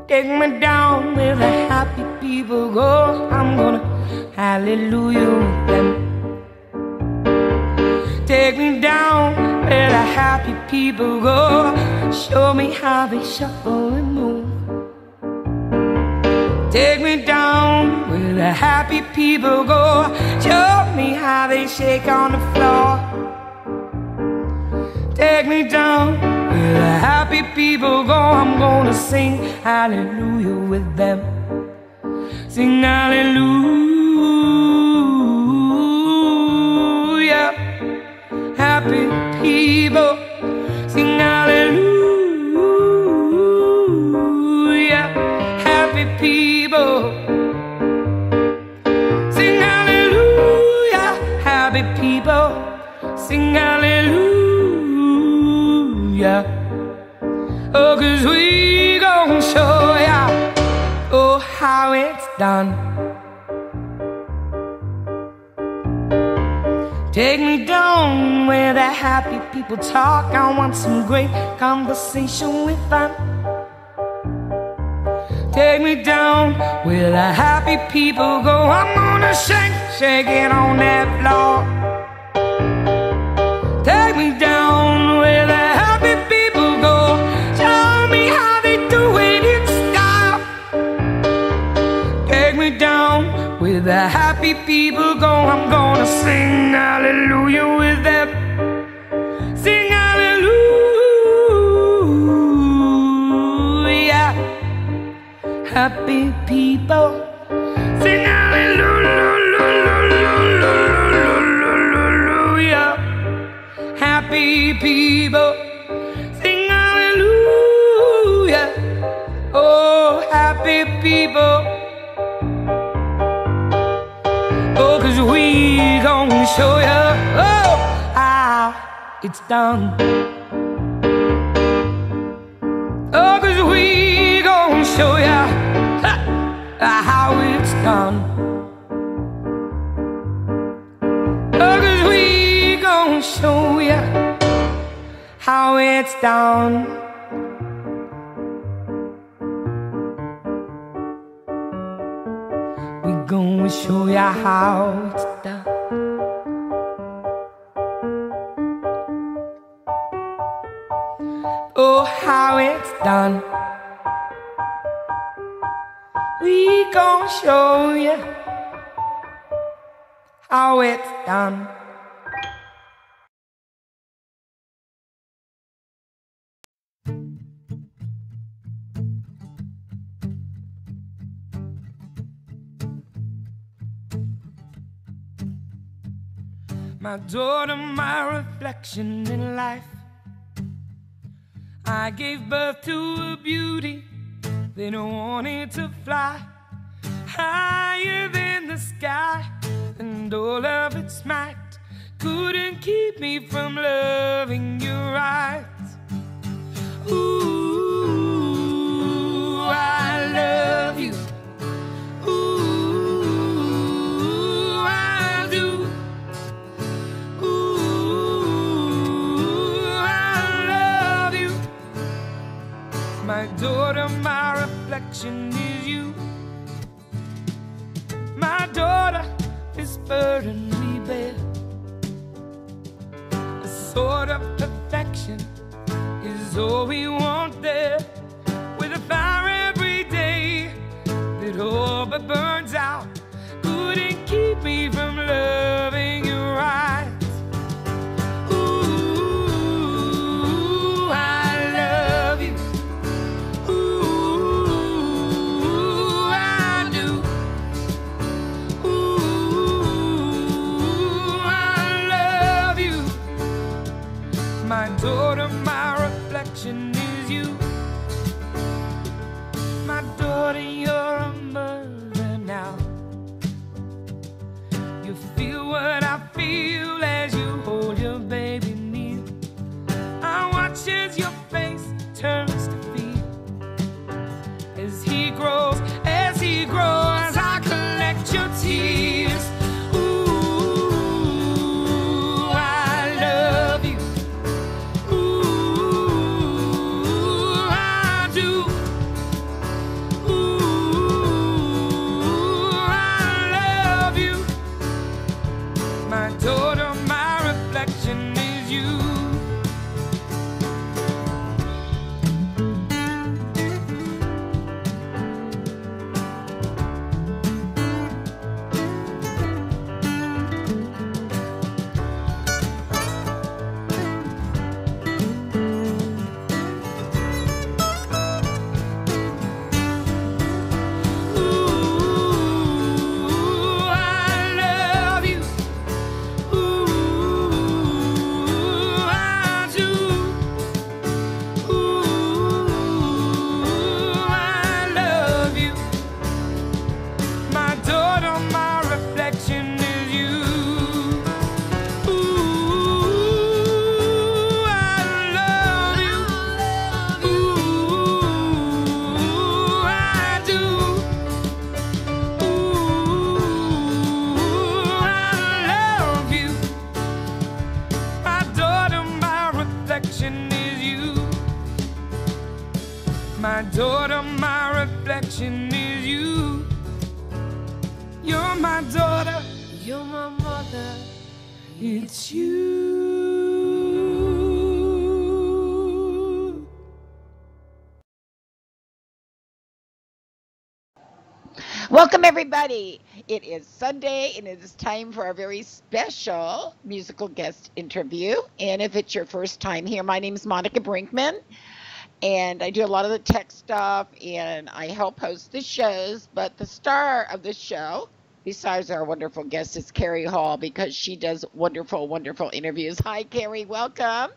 Take me down where the happy people go. I'm gonna hallelujah with them. Take me down where the happy people go. Show me how they shuffle and move. Take me down where the happy people go. Show me how they shake on the floor. Take me down where the happy people go. I'm gonna sing hallelujah with them. Sing hallelujah. Happy people. Sing hallelujah. Happy people. Sing hallelujah. Happy people. Sing hallelujah. Oh, 'cause we gon' show ya, oh, how it's done. Take me down where the happy people talk. I want some great conversation with fun. Take me down where the happy people go. I'm gonna shake, shake it on that floor. Take me down where the happy people go. Show me how they do it in style. Take me down where the happy people go. I'm gonna sing hallelujah with them. Sing hallelujah. Happy people. Sing hallelujah. Happy people. Sing hallelujah. Oh, happy people. Oh, 'cause we gon' show ya, oh, how it's done. Oh, 'cause we gon' show ya, ha, how it's done. Oh, 'cause we gon' show ya how it's done. We gonna show ya how it's done. Oh, how it's done. We gonna show ya how it's done. My daughter, my reflection in life. I gave birth to a beauty that wanted to fly higher than the sky, and all of its might couldn't keep me from loving you right. Ooh, I love you. My daughter, my reflection is you. My daughter, this burden we bear. A sort of perfection is all we want there. With a fire every day that all but burns out, couldn't keep me from loving you right. My daughter, my reflection is you. My daughter, you're a mother now. You feel what I feel as you hold your baby near. I watch as your face turns to fear. As he grows, I collect your tears. my mother, it's you. Welcome, everybody. It is Sunday, and it is time for our very special musical guest interview. And if it's your first time here, my name is Monica Brinkman, and I do a lot of the tech stuff, and I help host the shows. But the star of the show, besides our wonderful guest, is Carrie Hall, because she does wonderful, wonderful interviews. Hi, Carrie. Welcome.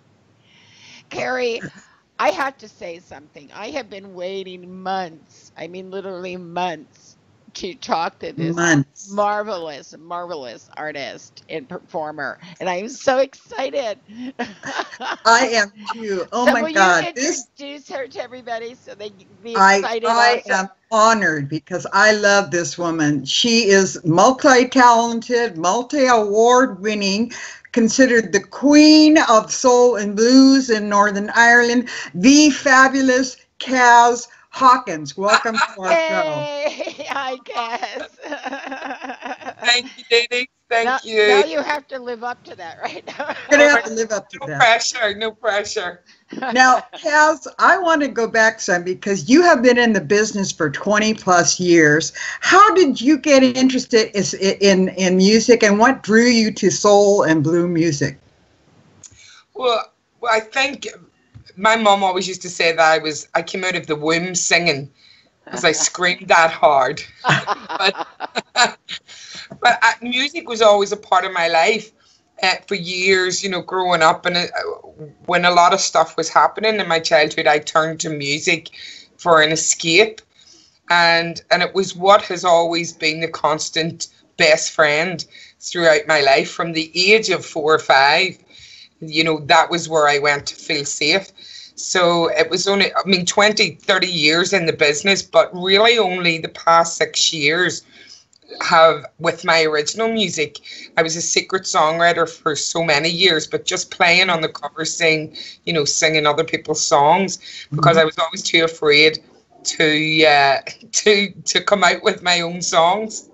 Carrie, I have to say something. I have been waiting months, I mean, literally months, to talk to this marvelous, marvelous artist and performer, and I'm so excited. I am too. Oh So my will God! you introduce her to everybody so they can be I excited also? am honored because I love this woman. She is multi-talented, multi-award-winning, considered the queen of soul and blues in Northern Ireland, the fabulous Kaz Hawkins. Welcome to our show. Hey, hi, Kaz. Thank you, Janis. Thank you. Now you have to live up to that, right? You're gonna have to live up to No that. pressure, no pressure. Now, Kaz, I want to go back some because you have been in the business for 20 plus years. How did you get interested in music, and what drew you to soul and blue music? Well, I think my mom always used to say that I came out of the womb singing because I screamed that hard. But music was always a part of my life for years, you know, growing up. And when a lot of stuff was happening in my childhood, I turned to music for an escape. And it was what has always been the constant best friend throughout my life. From the age of 4 or 5, you know, that was where I went to feel safe. So it was only, 20, 30 years in the business, but really only the past 6 years have, with my original music. I was a secret songwriter for so many years, but just playing on the cover, singing other people's songs, because I was always too afraid to come out with my own songs.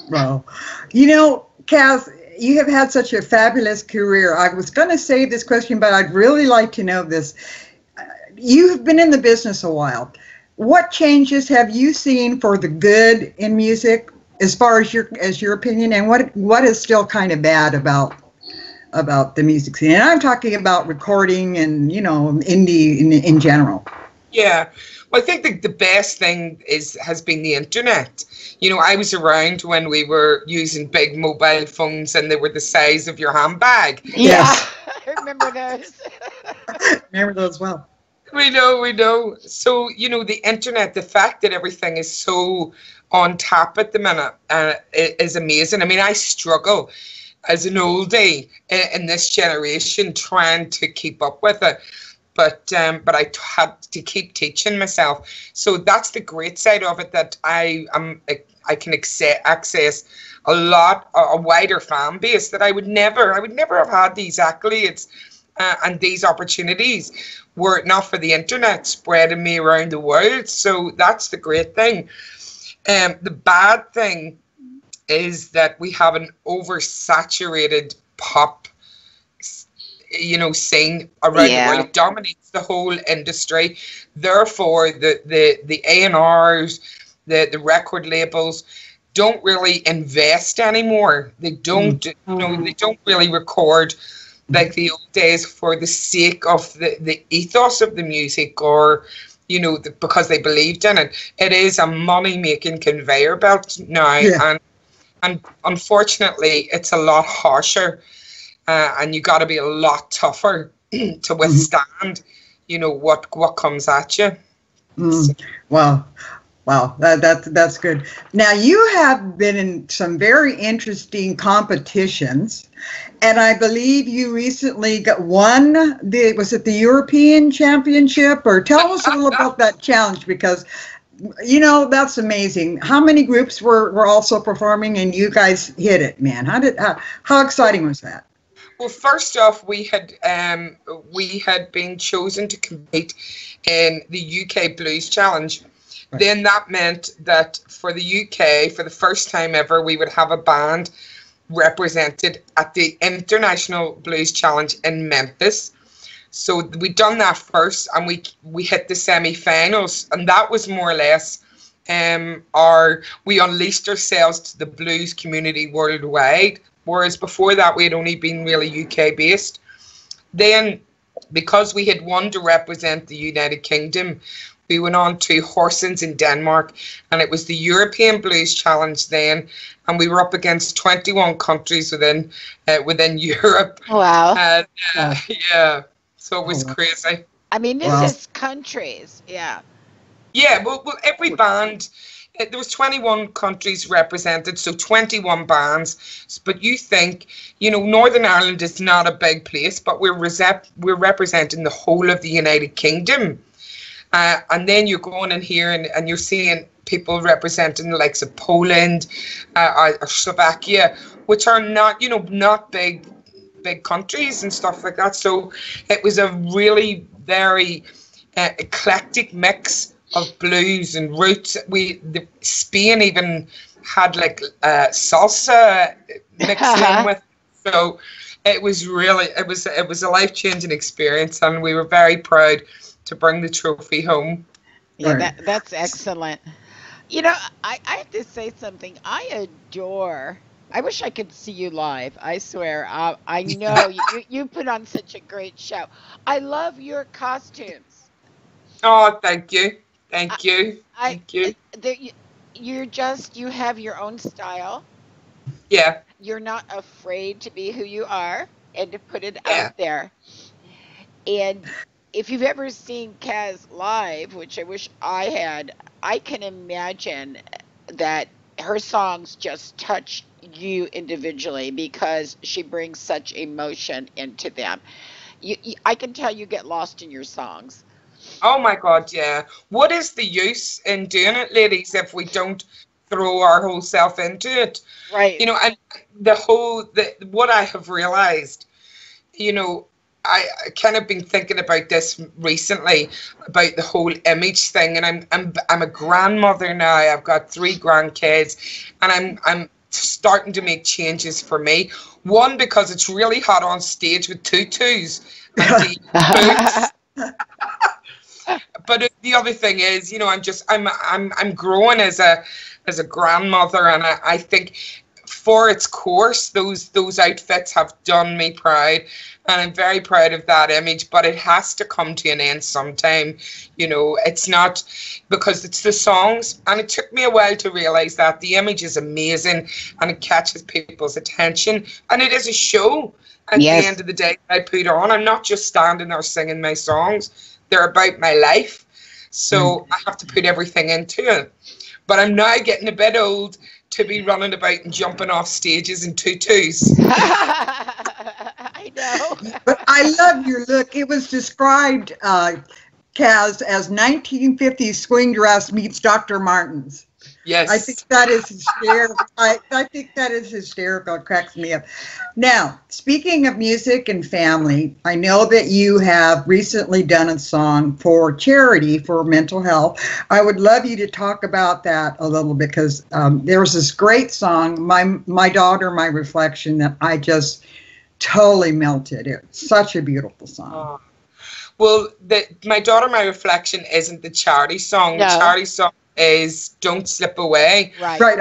Well, you know, Kaz, you have had such a fabulous career. I was going to save this question, but I'd really like to know this. You've been in the business a while. What changes have you seen for the good in music, as far as your opinion, and what is still kind of bad about the music scene? And I'm talking about recording and, you know, indie in general. Yeah. Well, I think the best thing has been the internet. You know, I was around when we were using big mobile phones and they were the size of your handbag. Yeah, I remember those. Remember those well. We know. So, you know, the internet, the fact that everything is so on tap at the minute is amazing. I mean, I struggle as an oldie in this generation trying to keep up with it. But I had to keep teaching myself. So that's the great side of it, that I can access a wider fan base that I would never have had these accolades and these opportunities were it not for the internet spreading me around the world. So that's the great thing. The bad thing is that we have an oversaturated pop, you know, scene around the world. It dominates the whole industry. Therefore, the A&Rs, the record labels don't really invest anymore. They don't, you know, they don't really record like the old days for the sake of the ethos of the music, or, you know, because they believed in it. It is a money-making conveyor belt now, and unfortunately, it's a lot harsher. And you got to be a lot tougher to withstand, you know, what comes at you. So. Wow, that's good. Now, you have been in some very interesting competitions, and I believe you recently won was it the European Championship? Or tell us a little about that challenge, because, you know, that's amazing. How many groups were also performing, and you guys hit it, man? How exciting was that? Well, first off, we had been chosen to compete in the UK Blues Challenge. Right. Then that meant that for the UK, for the first time ever, we would have a band represented at the International Blues Challenge in Memphis. So we done that first, and we hit the semi-finals, and that was more or less we unleashed ourselves to the blues community worldwide, whereas before that we had only been really UK based. Then, because we had won to represent the United Kingdom, we went on to Horsens in Denmark, and it was the European Blues Challenge then, and we were up against 21 countries within Europe. Wow. And, yeah, so it was crazy. I mean, this is countries, yeah. Yeah, well, every band, there was 21 countries represented, so 21 bands. But you think, Northern Ireland is not a big place, but we're representing the whole of the United Kingdom. And then you're going in here and you're seeing people representing the likes of Poland or Slovakia, which are not, not big countries and stuff like that. So it was a really very eclectic mix of blues and roots. Spain even had like salsa mixed in with. So it was a life-changing experience, and we were very proud to bring the trophy home. Yeah, that's excellent. I have to say something. I wish I could see you live. I swear. I know you put on such a great show. I love your costumes. Oh, thank you. Thank you. Thank you. You have your own style. Yeah. You're not afraid to be who you are and to put it out there. And if you've ever seen Kaz live, which I wish I had, I can imagine that her songs just touch you individually because she brings such emotion into them. I can tell you get lost in your songs. Oh my God, yeah. What is the use in doing it, ladies, if we don't throw our whole self into it? Right. And what I have realized, I kind of been thinking about this recently, about the whole image thing, and I'm a grandmother now. I've got 3 grandkids, and I'm starting to make changes for me. One, because it's really hot on stage with tutus and the boots. But the other thing is, I'm growing as a grandmother, and I think for its course, those outfits have done me proud, and I'm very proud of that image. But it has to come to an end sometime. It's not because it's the songs, and it took me a while to realize that the image is amazing and it catches people's attention, and it is a show. At the end of the day, I put on. I'm not just standing there singing my songs. They're about my life. So I have to put everything into it. But I'm now getting a bit old to be running about and jumping off stages in tutus. I know. But I love your look. It was described, Kaz, as 1950s swing dress meets Dr. Martens. Yes. I think that is hysterical. I think that is hysterical. It cracks me up. Now, speaking of music and family, I know that you have recently done a song for charity for mental health. I would love you to talk about that a little bit, because there was this great song, My Daughter, My Reflection, that I just totally melted. It's such a beautiful song. Oh. Well, My Daughter, My Reflection isn't the charity song. No. The charity song is Don't Slip Away. Right.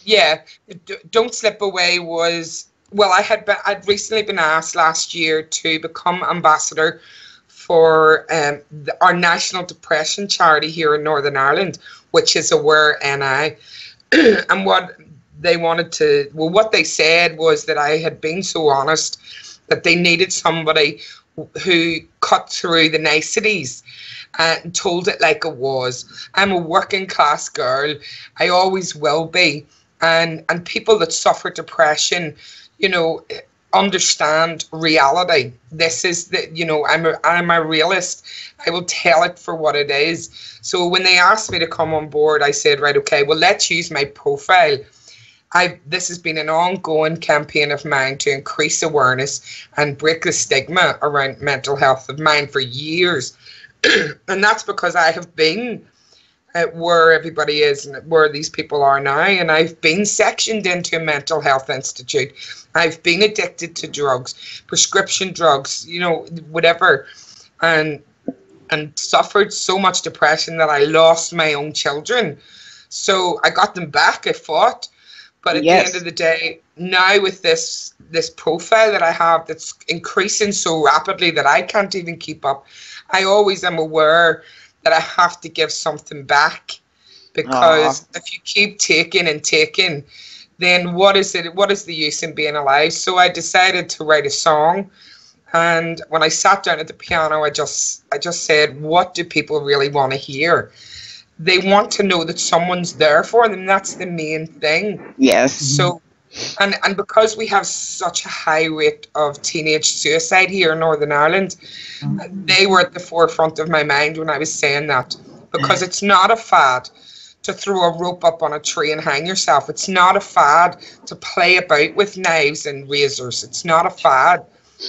Yeah, Don't Slip Away was, well, I'd recently been asked last year to become ambassador for our national depression charity here in Northern Ireland, which is Aware NI. And what they said was that I had been so honest that they needed somebody who cut through the niceties and told it like it was. I'm a working class girl. I always will be. And people that suffer depression, understand reality. This is I'm a realist. I will tell it for what it is. So when they asked me to come on board, I said, right, okay, well, let's use my profile. This has been an ongoing campaign of mine to increase awareness and break the stigma around mental health of mine for years. And that's because I have been where everybody is and where these people are now. And I've been sectioned into a mental health institute. I've been addicted to drugs, prescription drugs, you know, whatever, and suffered so much depression that I lost my own children. So I got them back, I fought. But at the end of the day, now with this profile that I have that's increasing so rapidly that I can't even keep up, I always am aware that I have to give something back, because if you keep taking and taking, then what is the use in being alive? So I decided to write a song, and when I sat down at the piano, I just said, what do people really want to hear? They want to know that someone's there for them. That's the main thing. Yes. So, and because we have such a high rate of teenage suicide here in Northern Ireland, they were at the forefront of my mind when I was saying that. Because it's not a fad to throw a rope up on a tree and hang yourself. It's not a fad to play about with knives and razors. It's not a fad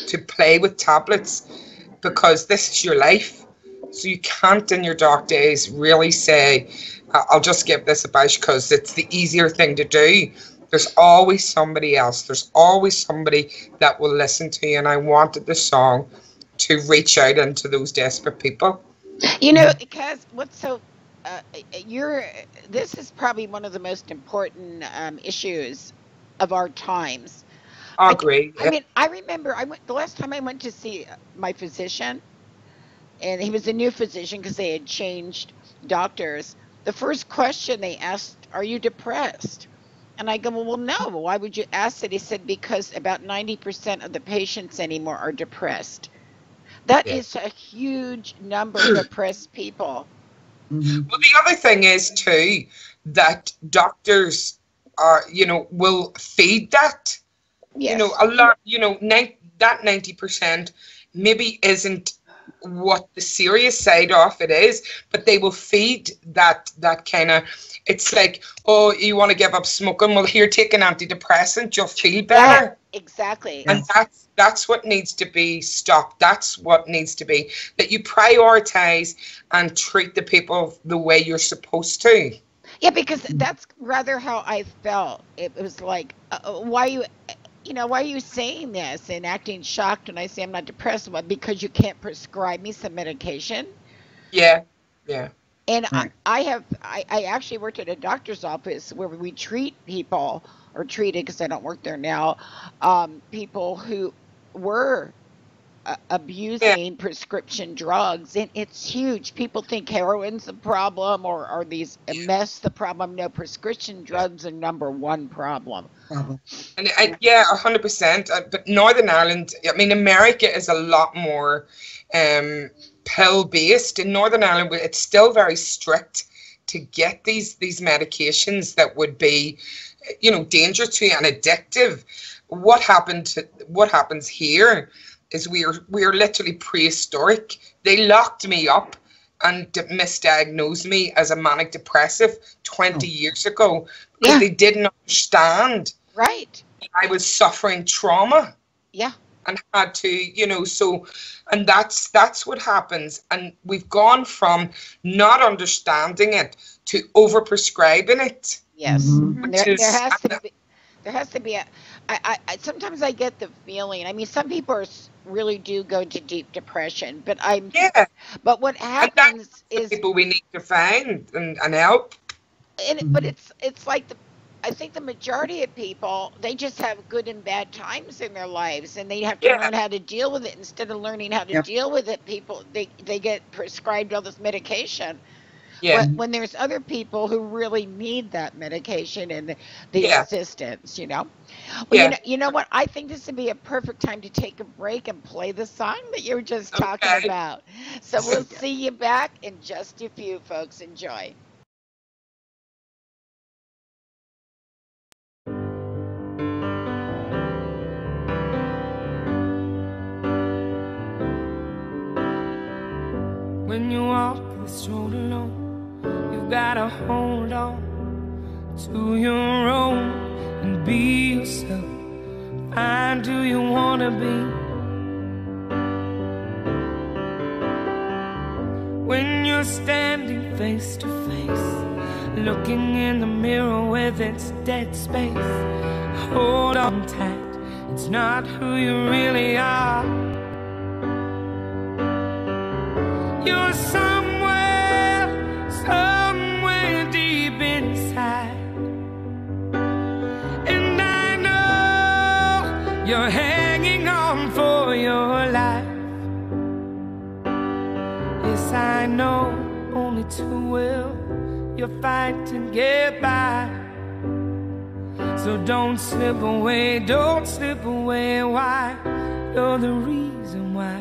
to play with tablets, because this is your life. So you can't in your dark days really say, I'll just give this a bash because it's the easier thing to do. There's always somebody else. There's always somebody that will listen to you. And I wanted the song to reach out into those desperate people. You know, Kaz, this is probably one of the most important issues of our times. I agree. I mean, I remember the last time I went to see my physician, and he was a new physician because they had changed doctors. The first question they asked, are you depressed? And I go, well, no. Why would you ask that? He said, because about 90% of the patients anymore are depressed. That is a huge number of depressed people. Mm-hmm. Well, the other thing is, too, that doctors are, will feed that. Yes. A lot, that 90% maybe isn't what the serious side of it is, but they will feed that kind of, it's like, oh, you want to give up smoking? Well, here, take an antidepressant, you'll feel better. Yeah, exactly. And that's what needs to be stopped. That's what needs to be, that you prioritize and treat the people the way you're supposed to. Yeah, because that's rather how I felt. It was like, why are you saying this and acting shocked when I say I'm not depressed? Well, because you can't prescribe me some medication. Yeah. And I actually worked at a doctor's office where we treat people, or treated, because I don't work there now, people who were abusing prescription drugs, and it's huge. People think heroin's the problem, or are these meth the problem? No, prescription drugs are number one problem. And 100%. But Northern Ireland, I mean, America is a lot more pill based. In Northern Ireland, it's still very strict to get these medications that would be, dangerous to you and addictive. What happens here is we are literally prehistoric. They locked me up and misdiagnosed me as a manic depressive 20 years ago because they didn't understand. Right. I was suffering trauma. Yeah. And had to, and that's what happens. And we've gone from not understanding it to overprescribing it. Yes. There has to be I sometimes I get the feeling, I mean, some people really do go to deep depression, but but what happens is people we need to find and help. But it's like I think the majority of people, they just have good and bad times in their lives, and they have to learn how to deal with it. Instead of learning how to deal with it, people they get prescribed all this medication. Yeah. When there's other people who really need that medication and the assistance, Well, you know what? I think this would be a perfect time to take a break and play the song that you were just talking about. So we'll see you back in just a few, folks. Enjoy. When you walk this road alone, you've gotta hold on to your own and be yourself. Find who you wanna be. When you're You're standing face to face, looking in the mirror with its dead space. Hold on tight, it's not who you really are. You're somewhere, somewhere deep inside, and I know you're hanging on for your life. Yes, I know only too well you're fighting to get by. So don't slip away, don't slip away. Why? You're the reason why.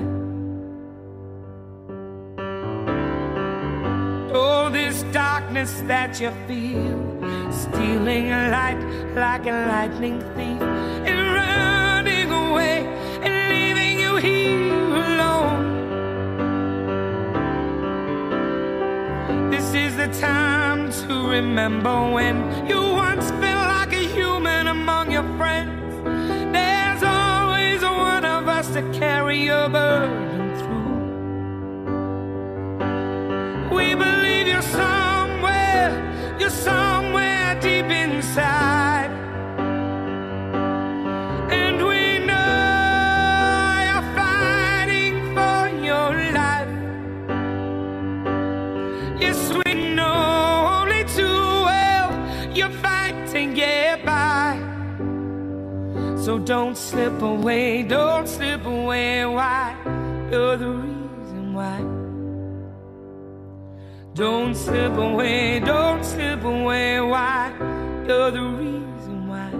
Oh, this darkness that you feel, stealing a light like a lightning thief, and running away and leaving you here alone. This is the time to remember when you once felt like a human among your friends. There's always one of us to carry your burden through. We believe you're somewhere deep inside, and we know you're fighting for your life. Yes, we know only too well you're fighting to get by. So don't slip away, don't slip away. Why? You're the reason why. Don't slip away, don't slip away. Why? You're the reason why.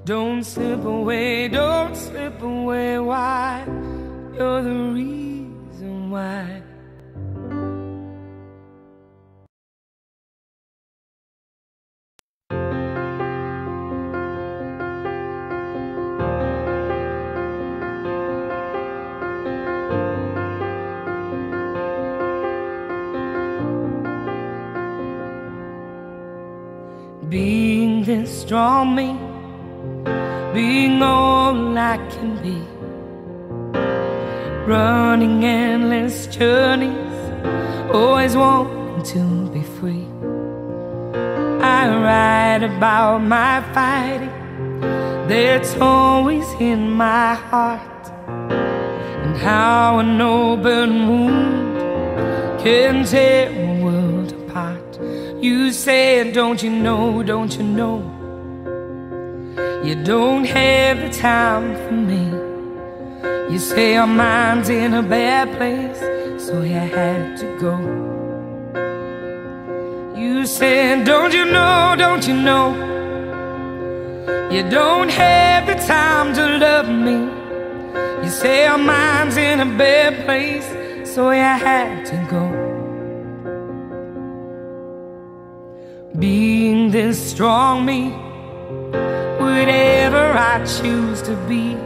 Don't slip away, don't slip away. Why? You're the reason why. Being this strong me, being all I can be, running endless journeys, always wanting to be free. I write about my fighting that's always in my heart, and how an open wound can tear a world apart. You said, don't you know, don't you know, you don't have the time for me. You say our mind's in a bad place, so you had to go. You said, don't you know, don't you know, you don't have the time to love me. You say our mind's in a bad place, so you had to go. Being this strong me, whatever I choose to be,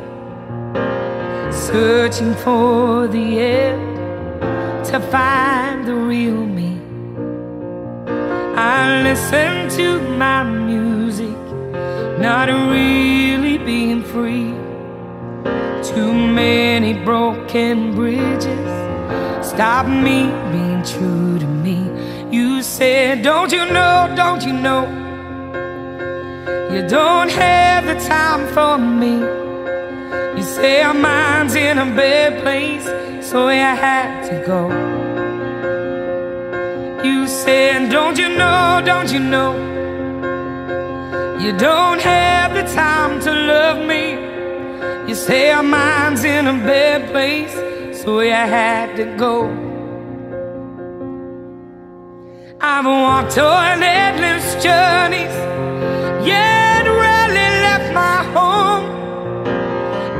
searching for the end to find the real me. I listen to my music, not really being free. Too many broken bridges stop me being true to me. You said, don't you know, don't you know, you don't have the time for me. You say our mind's in a bad place, so you had to go. You said, don't you know, don't you know, you don't have the time to love me. You say our mind's in a bad place, so you had to go. I've walked on endless journeys, yet rarely left my home.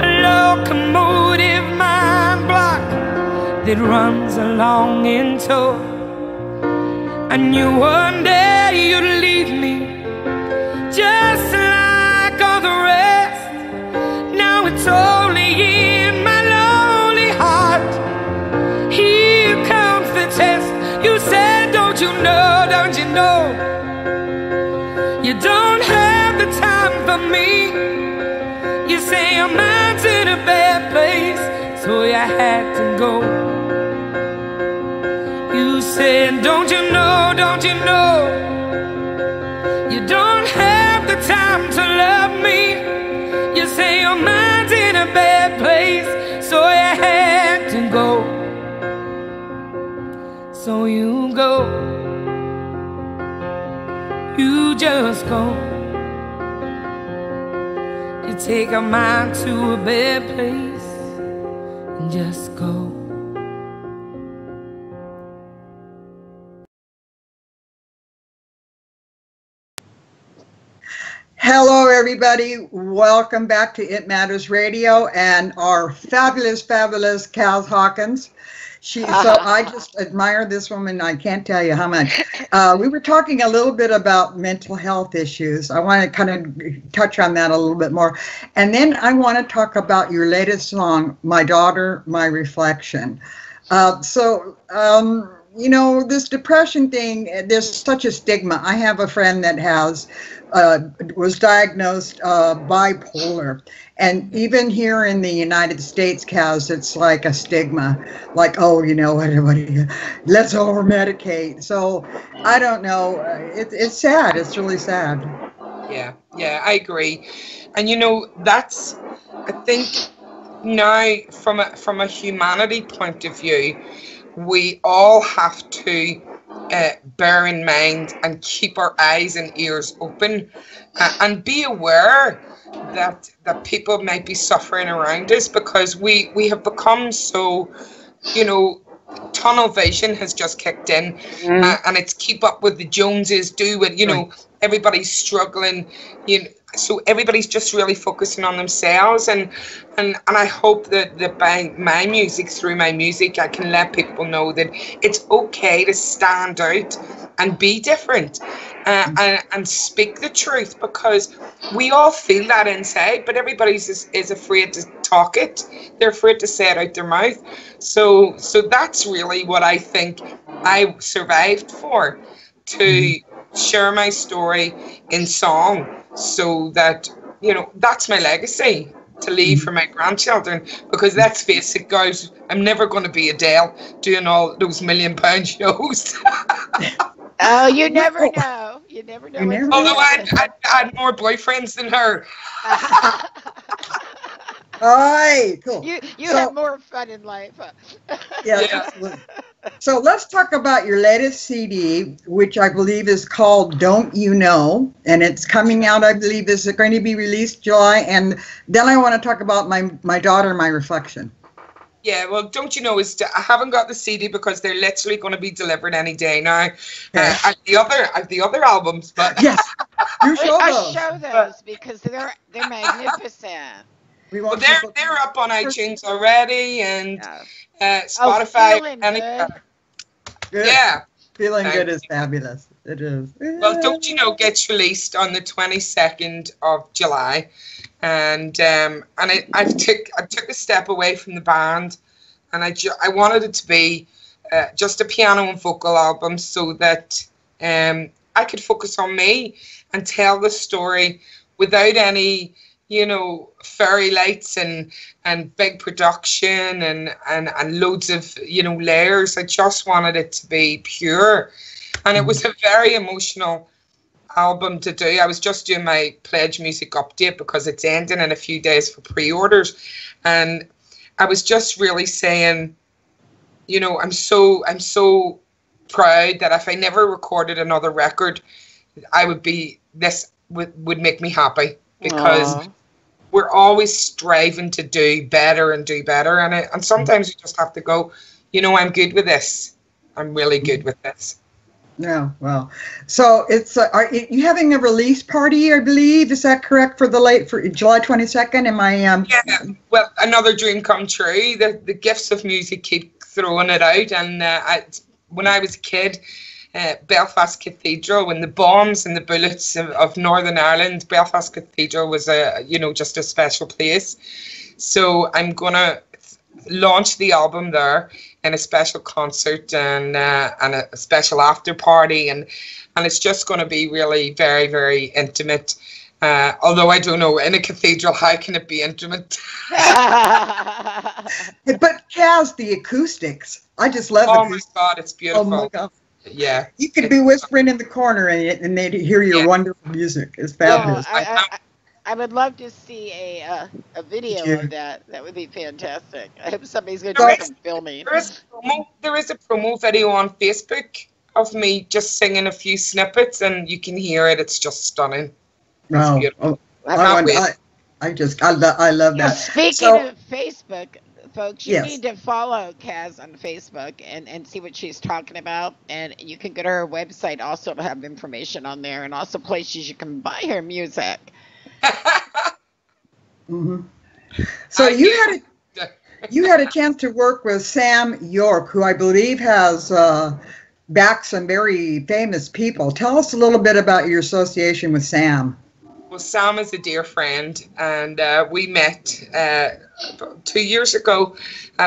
A locomotive mind block that runs along in tow. I knew one day you'd leave me, just like all the rest. Now it's only in my lonely heart. Here comes the test. You said, don't you know, don't you know, you don't have the time for me. You say your mind's in a bad place, so you had to go. said, don't you know, you don't have the time to love me. You say your mind's in a bad place, so you had to go. So you go, you just go. You take a mind to a bad place and just go. Hello, everybody. Welcome back to It Matters Radio and our fabulous Kaz Hawkins. I just admire this woman. I can't tell you how much. We were talking a little bit about mental health issues. I want to kind of touch on that a little bit more. And then I want to talk about your latest song, My Daughter, My Reflection. You know, this depression thing, there's such a stigma. I have a friend that was diagnosed bipolar. And even here in the United States, Kaz, it's like a stigma. Like, oh, you know, let's over-medicate. So, I don't know. It's sad. It's really sad. Yeah, I agree. And, you know, that's, I think, now, from a humanity point of view, we all have to bear in mind and keep our eyes and ears open and be aware that people might be suffering around us, because we have become so, you know, tunnel vision has just kicked in, and it's keep up with the Joneses, do what, you know, everybody's struggling, you know, so everybody's just really focusing on themselves, and I hope that by my music, through my music, I can let people know that it's okay to stand out and be different, and speak the truth, because we all feel that inside, but everybody is afraid to talk it. They're afraid to say it out their mouth. So that's really what I think I survived for, to share my story in song, so that, you know, that's my legacy to leave for my grandchildren, because let's face it, guys, I'm never going to be Adele doing all those £1 million shows. Oh, you never know. You never know. Although I had more boyfriends than her. All right, cool. You have more fun in life. Yeah, absolutely. So let's talk about your latest CD, which I believe is called Don't You Know, and it's coming out, I believe, is going to be released July, and then I want to talk about My Daughter, My Reflection. Yeah, well, Don't You Know I haven't got the CD because they're literally going to be delivered any day now. I have the other albums, but yes, you show those. I show those because they're magnificent. Well, they're up on iTunes already, and Spotify. Good. Yeah, Feeling Good is fabulous. It is. Well, Don't You Know gets released on the 22nd of July. And I took a step away from the band, and I wanted it to be just a piano and vocal album, so that I could focus on me and tell the story without any, you know, fairy lights and big production and loads of, you know, layers. I just wanted it to be pure, and it was a very emotional album to do. I was just doing my Pledge Music update because it's ending in a few days for pre-orders, and I was just really saying, you know, I'm so proud that if I never recorded another record, this would make me happy, because we're always striving to do better, and sometimes you just have to go, you know, I'm good with this. I'm really good with this. Yeah, well, so it's are you having a release party, I believe? Is that correct, for July 22nd? Am I? Yeah. Well, another dream come true. The gifts of music keep throwing it out, and when I was a kid, Belfast Cathedral, when the bombs and the bullets of Northern Ireland, Belfast Cathedral was just a special place. So I'm gonna launch the album there in a special concert and a special after party, and it's just going to be really very, very intimate, Although I don't know, in a cathedral, how can it be intimate? But Kaz, the acoustics, I just love Oh my acoustics. God, it's beautiful. Oh my God. Yeah. You could be whispering in the corner and they'd hear your wonderful music. It's fabulous. I would love to see a video Yeah. of that. That would be fantastic. I hope somebody's going to There do is- some filming. There is a promo video on Facebook of me just singing a few snippets, and you can hear it. It's just stunning. Wow. beautiful. Oh, Can't I love that. Speaking So, of Facebook, folks, you Yes. need to follow Kaz on Facebook and see what she's talking about. And you can go to her website also to have information on there, and also places you can buy her music. mhm. So you had a chance to work with Sam York, who I believe has backed some very famous people. Tell us a little bit about your association with Sam. Well, Sam is a dear friend, and we met 2 years ago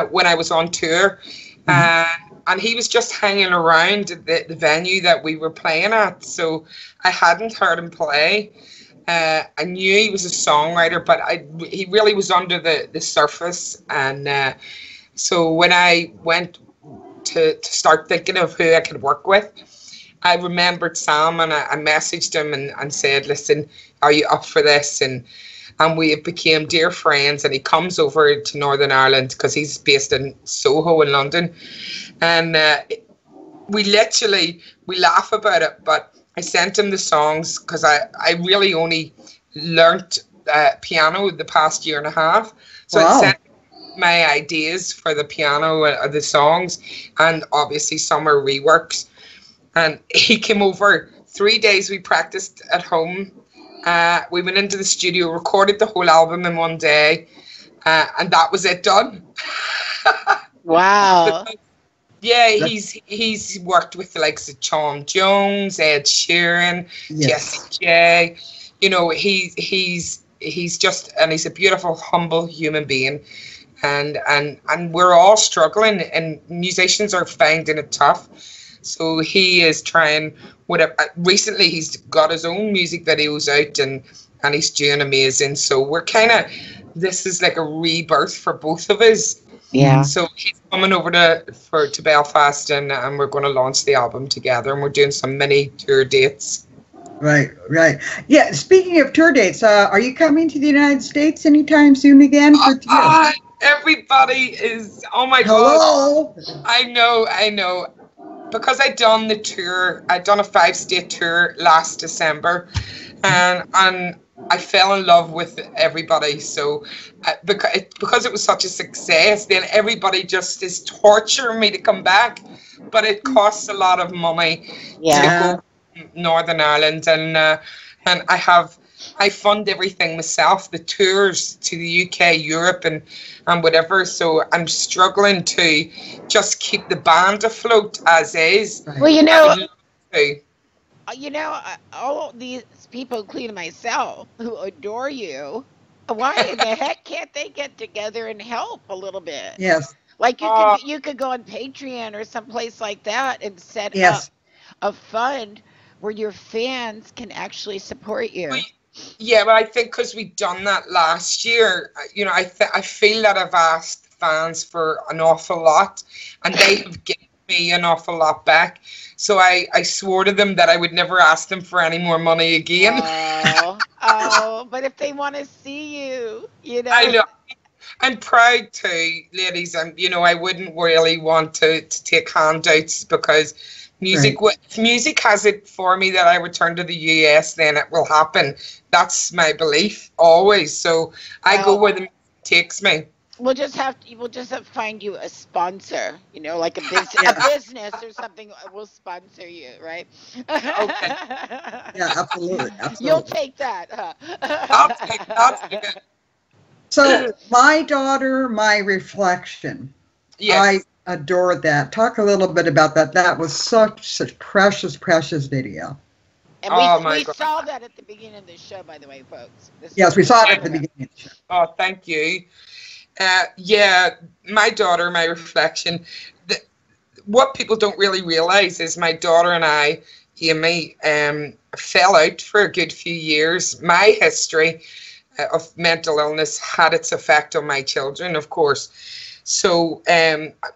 when I was on tour, and he was just hanging around the venue that we were playing at. So I hadn't heard him play. I knew he was a songwriter, but he really was under the surface. And so when I went to start thinking of who I could work with, I remembered Sam, and I messaged him and said, listen, are you up for this? And we became dear friends, and he comes over to Northern Ireland because he's based in Soho in London. And we laugh about it, but I sent him the songs because I really only learnt piano the past year and a half. So Wow. I sent my ideas for the piano, the songs, and obviously some are reworks. And he came over 3 days. We practiced at home. We went into the studio, recorded the whole album in 1 day, and that was it done. Wow. Yeah, he's worked with the likes of Tom Jones, Ed Sheeran, Yes. Jessie J. You know, he's just, and he's a beautiful, humble human being. And we're all struggling, and musicians are finding it tough. So he is trying whatever. Recently, he's got his own music videos out, and he's doing amazing. So we're this is like a rebirth for both of us. Yeah. So he's coming over to Belfast, and we're going to launch the album together, and we're doing some mini tour dates. Right. Yeah, speaking of tour dates, are you coming to the United States anytime soon again? Everybody is, oh my Hello. God. I know. Because I'd done the tour, I'd done a 5-state tour last December, and I fell in love with everybody. So because it was such a success, then everybody just is torturing me to come back. But it costs a lot of money to go to Northern Ireland, and I fund everything myself, the tours to the UK, Europe, and whatever. So I'm struggling to just keep the band afloat as is. Well, all these people, including myself, who adore you, why in the heck can't they get together and help a little bit? Yes. Like you could go on Patreon or someplace like that and set up a fund where your fans can actually support you. Yeah, but I think because we've done that last year, I feel that I've asked fans for an awful lot, and they have given me an awful lot back. So I swore to them that I would never ask them for any more money again. But if they want to see you, I know. I'm proud too, ladies. I wouldn't really want to take handouts because if music has it for me that I return to the US, then it will happen. That's my belief always. So I go where the music takes me. We'll just have to find you a sponsor, like a business or something will sponsor you, right? Okay. Yeah, absolutely. You'll take that, huh? I'll take it. So, My Daughter, My Reflection. Yes. I adored that. Talk a little bit about that. That was such precious video. And we saw that at the beginning of the show, by the way, folks. Yes, we saw it at the beginning of the show. Oh, thank you. My Daughter, My Reflection. What people don't really realize is my daughter and I Amy, fell out for a good few years. My history of mental illness had its effect on my children, of course. So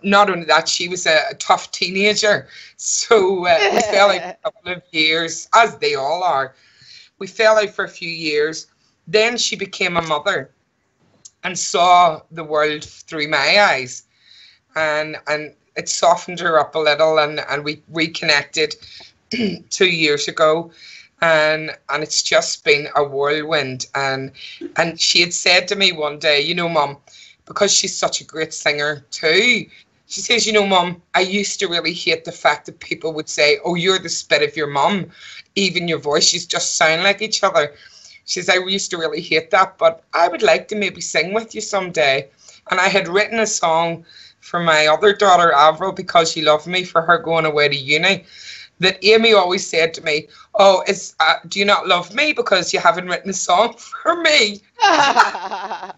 not only that, she was a tough teenager. So we fell out for a couple of years, as they all are. We fell out for a few years. Then she became a mother and saw the world through my eyes. And it softened her up a little, and we reconnected 2 years ago. And it's just been a whirlwind. And she had said to me one day, you know, Mum, because she's such a great singer too, she says, you know, Mum, I used to really hate the fact that people would say, oh, you're the spit of your mum. Even your voices just sound like each other. She says, I used to really hate that, but I would like to maybe sing with you someday. And I had written a song for my other daughter, Avril, because she loved me, for her going away to uni, that Amy always said to me, oh, do you not love me because you haven't written a song for me? I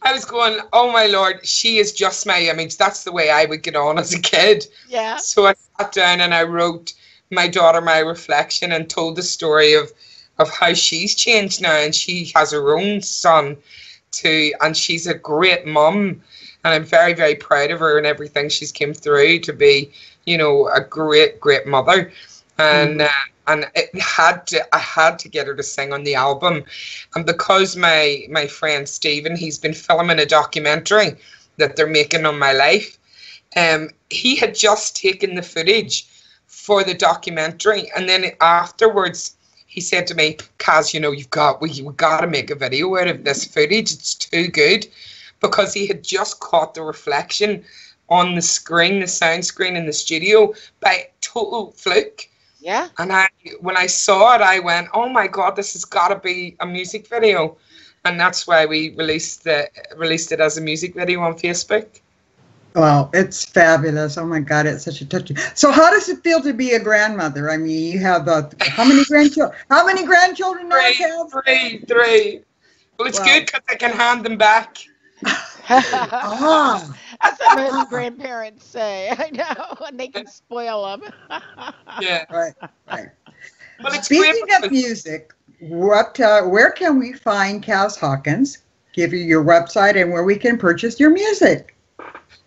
was going, oh my Lord, she is just my image. That's the way I would get on as a kid. Yeah. So I sat down and I wrote my daughter my reflection and told the story of how she's changed now, and she has her own son too, and she's a great mum, and I'm very, very proud of her and everything she's came through to be, you know, a great, great mother. And I had to get her to sing on the album. And because my friend Stephen, he's been filming a documentary that they're making on my life, he had just taken the footage for the documentary, and then afterwards he said to me, Kaz, you know, we got to make a video out of this footage. It's too good, because he had just caught the reflection on the screen, the sound screen in the studio, by total fluke. Yeah. And when I saw it, I went, oh my God, this has got to be a music video. And that's why we released it as a music video on Facebook. Wow, it's fabulous. Oh my God, it's such a touching. So how does it feel to be a grandmother? I mean, you have how many grandchildren? How many grandchildren now, Kaz? Three. Well, it's good because I can hand them back. Ah. That's what most grandparents say. I know, and they can spoil them. Yeah. Right. Well, it's Speaking of music, where can we find Kaz Hawkins? Give you your website and where we can purchase your music.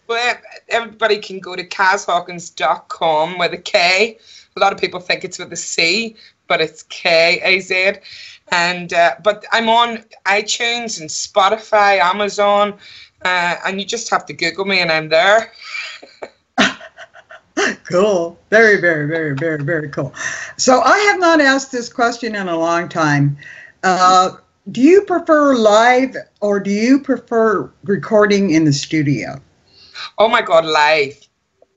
Well, everybody can go to kazhawkins.com with a K. A lot of people think it's with a C, but it's K-A-Z. And but I'm on iTunes and Spotify, Amazon, and you just have to Google me and I'm there. Cool. Very, very, very, very, very cool. So I have not asked this question in a long time. Do you prefer live or do you prefer recording in the studio? Oh my God, live.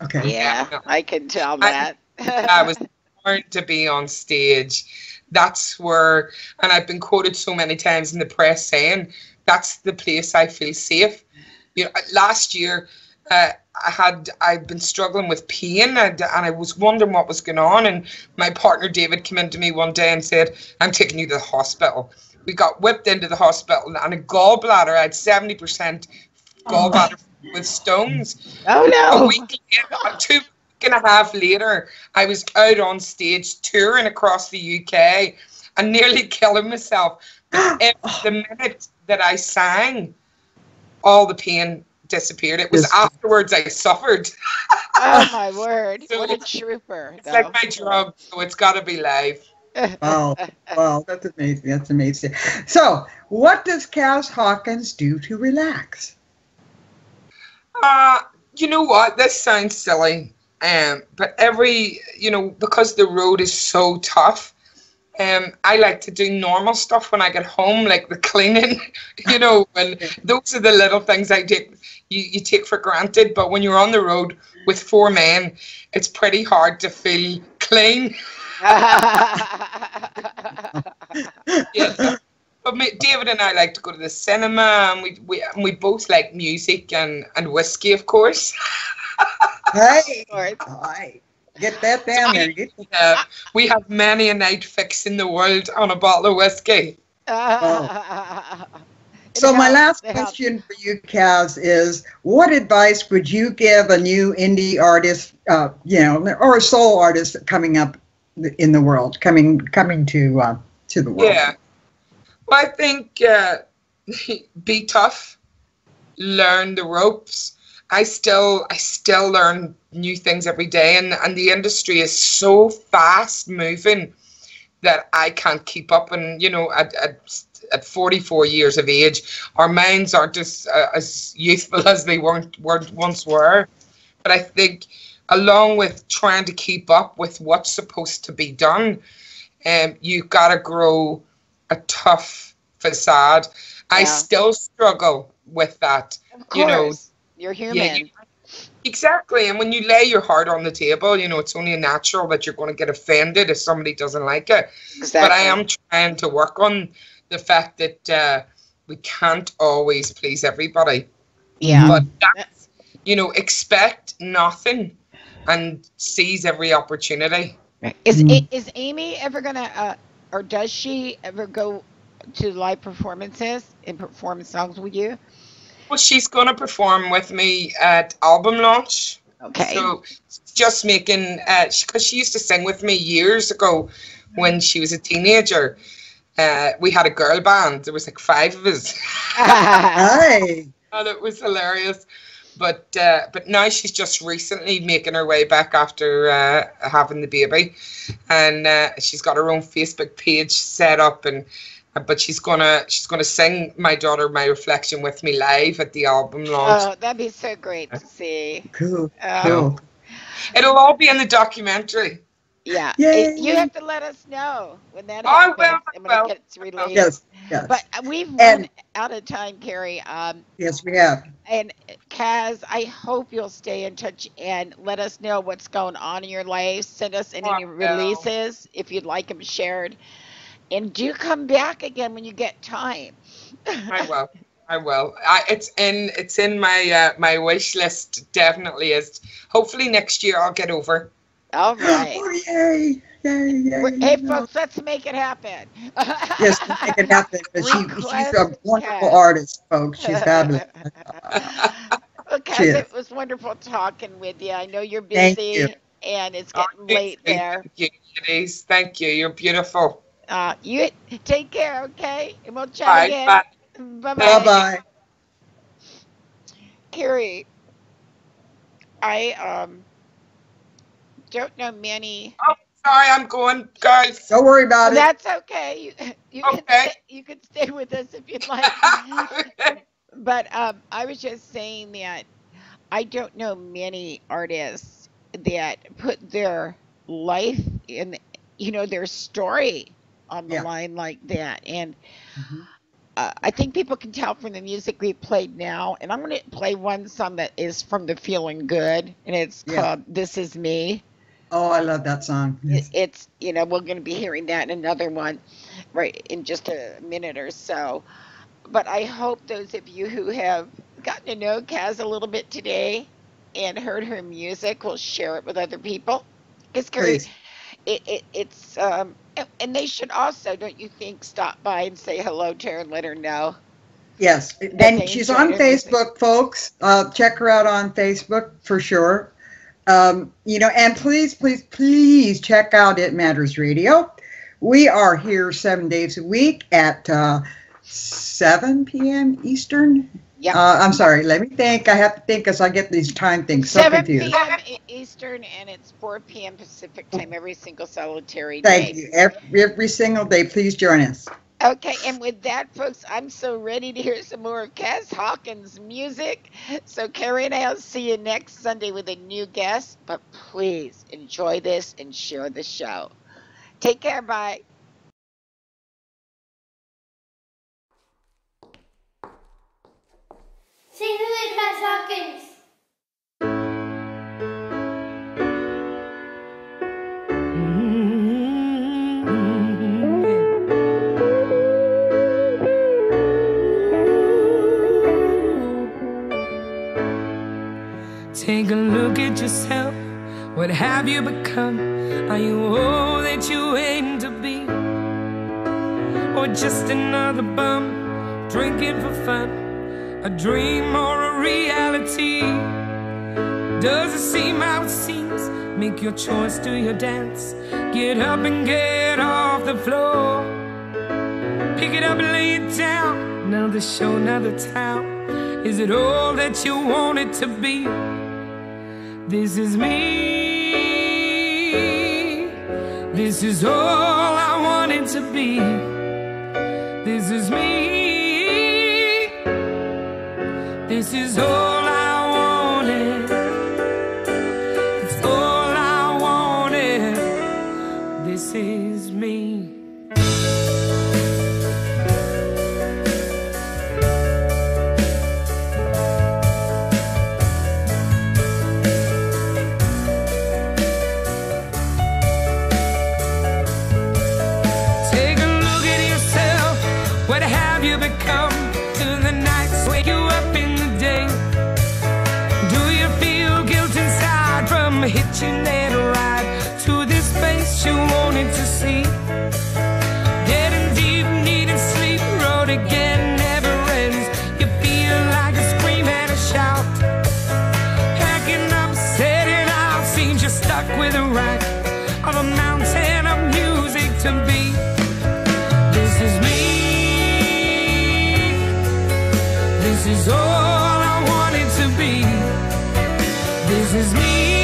Okay. Yeah, I can tell that. I was born to be on stage. That's where, and I've been quoted so many times in the press saying, that's the place I feel safe. You know, last year, I'd been struggling with pain, and I was wondering what was going on. And my partner David came into me one day and said, I'm taking you to the hospital. We got whipped into the hospital, and a gallbladder, I had 70% gallbladder with stones. Oh no! A week later, 2 weeks and a half later, I was out on stage touring across the UK and nearly killing myself. But the minute that I sang, all the pain disappeared. It was afterwards I suffered. Oh my word! So what a trooper! It's like my drug, so it's got to be live. Wow, that's amazing. That's amazing. So, what does Kaz Hawkins do to relax? You know what? This sounds silly, but because the road is so tough, I like to do normal stuff when I get home, like the cleaning, and those are the little things you take for granted. But when you're on the road with 4 men, it's pretty hard to feel clean. Yeah. But David and I like to go to the cinema, and we both like music and whiskey, of course. Hey, get that down there. We have many a night fixing the world on a bottle of whiskey. So my last question for you, Kaz, is what advice would you give a new indie artist, or a soul artist coming up in the world, coming to the world? Yeah. Well, I think be tough, learn the ropes. I still learn new things every day, and the industry is so fast moving that I can't keep up. And at 44 years of age, our minds aren't as youthful as they once were. But I think, along with trying to keep up with what's supposed to be done, you've got to grow a tough facade. Yeah. I still struggle with that. Of course, you're human. Yeah, exactly. And when you lay your heart on the table, it's only natural that you're going to get offended if somebody doesn't like it. Exactly. But I am trying to work on the fact that we can't always please everybody. Yeah. But that's, expect nothing and seize every opportunity. Is Amy ever gonna, or does she ever go to live performances and perform songs with you? Well, she's going to perform with me at album launch. Okay. So just making, because she used to sing with me years ago when she was a teenager. We had a girl band. There was like 5 of us. Hi. And it was hilarious. But now she's just recently making her way back after having the baby, and she's got her own Facebook page set up, but she's gonna sing My Daughter, My Reflection with me live at the album launch. Oh, that'd be so great to see. Cool. Cool. It'll all be in the documentary. Yeah. Yay. You have to let us know when that happens. I will. When it gets released. Yes. But we've run out of time, Carrie. Yes, we have. And Kaz, I hope you'll stay in touch and let us know what's going on in your life. Send us any releases if you'd like them shared. And do come back again when you get time. I will. It's in my wish list. Definitely is. Hopefully next year I'll get over. All right. Oh, yay. Hey, folks, let's make it happen. Yes, let's make it happen. She's a wonderful artist, folks. She's fabulous. Well, Kaz, it was wonderful talking with you. I know you're busy and it's getting late there. Thank you, ladies. Thank you. You're beautiful. You take care, okay? And we'll chat again. Bye. Bye-bye. Bye-bye. Carrie, I don't know many. Oh, sorry, I'm going, guys. Don't worry about it. That's okay. You can stay with us if you'd like. But I was just saying that I don't know many artists that put their life in, their story on the line like that. And I think people can tell from the music we played now. And I'm going to play one song that is from the Feeling Good, and it's called This Is Me. Oh, I love that song. Yes. It's, we're going to be hearing that in another one right in just a minute or so. But I hope those of you who have gotten to know Kaz a little bit today and heard her music will share it with other people. Because it's and they should also, don't you think, stop by and say hello to her and let her know. Yes, and she's on Facebook, folks. Check her out on Facebook for sure. And please check out It Matters Radio. We are here 7 days a week at 7 p.m. Eastern. Yeah. I'm sorry. Let me think. I have to think as I get these time things so 7 confused. p.m. Eastern, and it's 4 p.m. Pacific time every single solitary day. Thank you. Every single day. Please join us. Okay, and with that, folks, I'm so ready to hear some more of Kaz Hawkins' music. So Carrie and I'll see you next Sunday with a new guest. But please enjoy this and share the show. Take care. Bye. Sing with Kaz Hawkins. Take a look at yourself. What have you become? Are you all that you aim to be? Or just another bum drinking for fun, a dream or a reality. Does it seem how it seems? Make your choice, do your dance. Get up and get off the floor. Pick it up and lay it down. Another show, another town. Is it all that you want it to be? This is me. This is all I want it to be. This is me. This is all I wanted. It's all I wanted. This is me. What have you become to the nights wake you up in the day? Do you feel guilt inside from hitching that ride to this place you wanted to see? Getting deep, needing sleep, road again never ends. You feel like a scream and a shout. Packing up, setting out, seems you're stuck with a rack of a mountain of music to be. This is me. This is all I wanted to be. This is me.